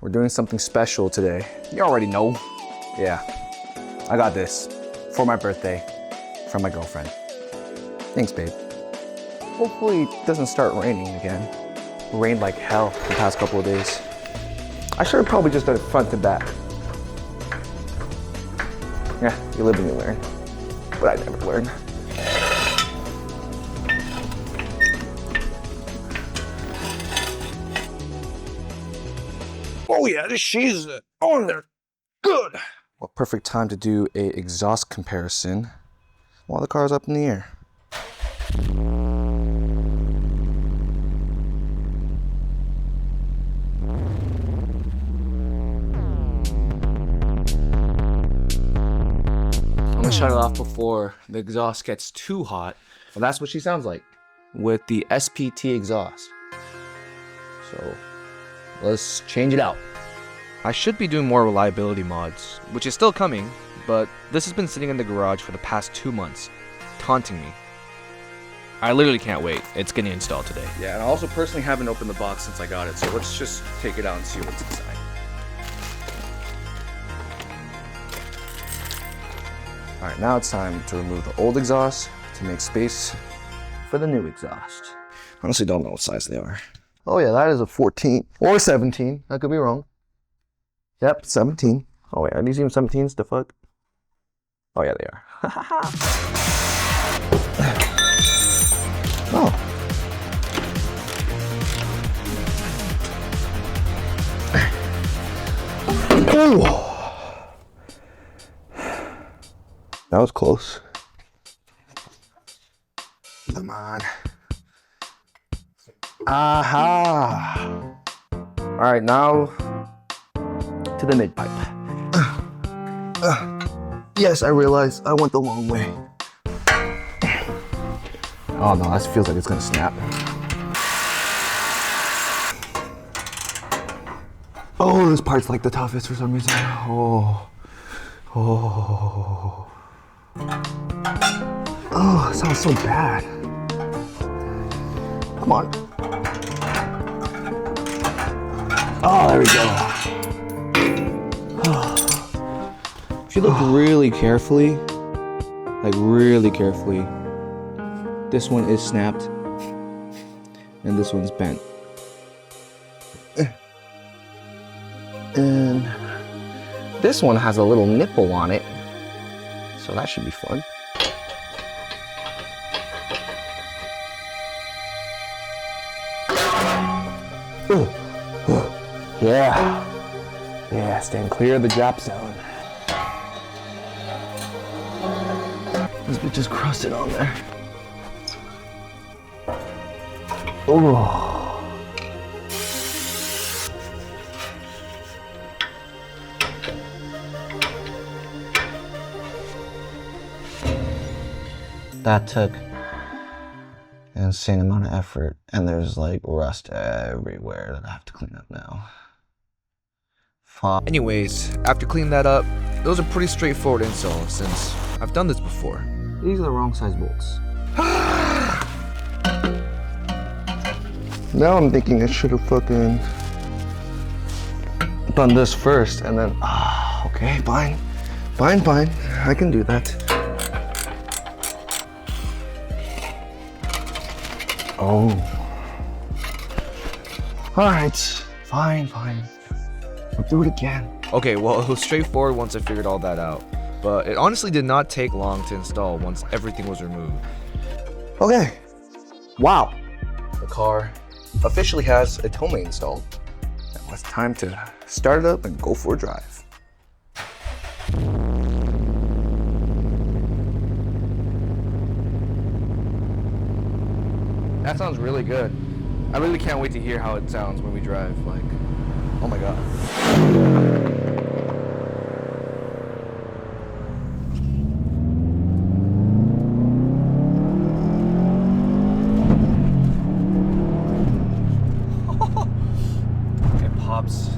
We're doing something special today. You already know. Yeah, I got this for my birthday from my girlfriend. Thanks, babe. Hopefully it doesn't start raining again. It rained like hell the past couple of days. I should have probably just done it front to back. Yeah, you live and you learn. But I never learn. Oh yeah, this she's on there. Good. Well, perfect time to do a exhaust comparison while the car's up in the air. I'm gonna shut it off before the exhaust gets too hot. Well, that's what she sounds like with the SPT exhaust. So let's change it out. I should be doing more reliability mods, which is still coming, but this has been sitting in the garage for the past 2 months, taunting me. I literally can't wait. It's getting installed today. Yeah, and I also personally haven't opened the box since I got it, so let's just take it out and see what's inside. All right, now it's time to remove the old exhaust to make space for the new exhaust. Honestly, don't know what size they are. Oh yeah, that is a 14 or 17. I could be wrong. Yep, 17. Oh wait, are these even 17s? The fuck? Oh yeah, they are. Oh. Ooh. That was close. Come on. Aha. All right, now to the mid pipe. Yes, I realize I went the long way. Oh no, that feels like it's gonna snap. Oh, this part's like the toughest for some reason. Oh, it sounds so bad. Come on. Oh, there we go. If you look really carefully, this one is snapped and this one's bent. And this one has a little nipple on it, so that should be fun. Yeah, staying clear of the drop zone. This bitch just crusted on there. Oh. That took an insane amount of effort, and there's like rust everywhere that I have to clean up now. Anyways, after cleaning that up, it was a pretty straightforward install since I've done this before. These are the wrong size bolts. Now I'm thinking I should have fucking done this first and then, okay, fine. I can do that. Oh. All right, fine. I'll do it again. Okay, well, it was straightforward once I figured all that out. But it honestly did not take long to install once everything was removed. Okay. Wow. The car officially has a Tomei installed. Now it's time to start it up and go for a drive. That sounds really good. I really can't wait to hear how it sounds when we drive. Like, oh my god. It pops